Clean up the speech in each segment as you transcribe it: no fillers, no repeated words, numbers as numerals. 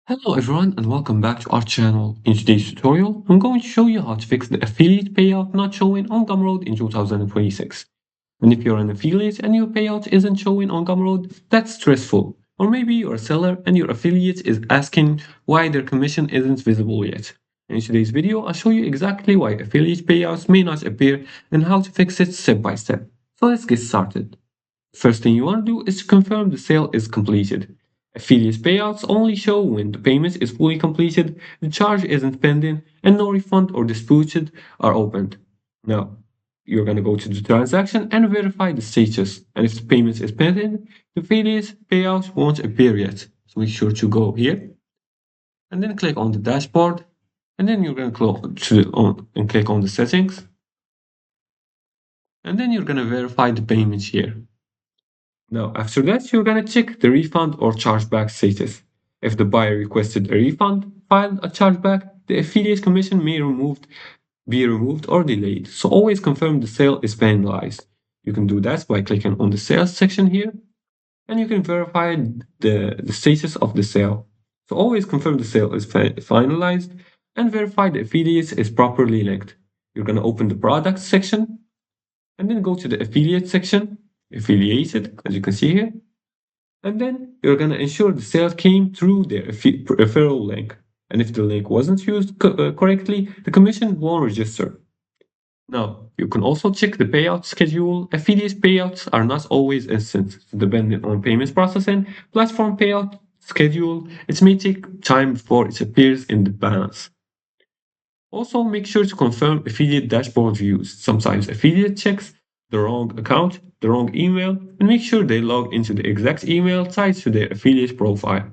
Hello everyone and welcome back to our channel. In today's tutorial, I'm going to show you how to fix the affiliate payout not showing on Gumroad in 2026. And if you're an affiliate and your payout isn't showing on Gumroad, that's stressful. Or maybe you're a seller and your affiliate is asking why their commission isn't visible yet. In today's video, I'll show you exactly why affiliate payouts may not appear and how to fix it step by step. So let's get started. First thing you want to do is to confirm the sale is completed. Affiliate payouts only show when the payment is fully completed, the charge isn't pending, and no refund or disputed are opened. Now, you're going to go to the transaction and verify the status. And if the payment is pending, the affiliate payout won't appear yet. So make sure to go here and then click on the dashboard. And then you're going to click on the settings. And then you're going to verify the payment here. Now, after that, you're going to check the refund or chargeback status. If the buyer requested a refund, filed a chargeback, the affiliate commission may be removed or delayed. So always confirm the sale is finalized. You can do that by clicking on the sales section here, and you can verify the status of the sale. So always confirm the sale is finalized and verify the affiliate is properly linked. You're going to open the products section and then go to the affiliate section, affiliated, as you can see here. And then you're going to ensure the sale came through their referral link. And if the link wasn't used correctly, the commission won't register. Now, you can also check the payout schedule. Affiliate payouts are not always instant. Depending on payments processing, platform payout schedule, it may take time before it appears in the balance. Also, make sure to confirm affiliate dashboard views. Sometimes affiliate checks the wrong account, the wrong email, and make sure they log into the exact email tied to their affiliate profile.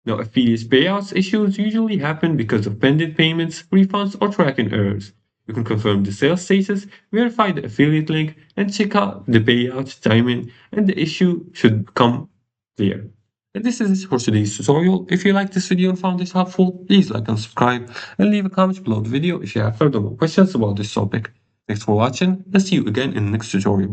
Now, affiliate payouts issues usually happen because of pending payments, refunds, or tracking errors. You can confirm the sales status, verify the affiliate link, and check out the payout timing, and the issue should come clear. And this is it for today's tutorial. If you liked this video and found this helpful, please like and subscribe, and leave a comment below the video if you have further questions about this topic. Thanks for watching, and see you again in the next tutorial.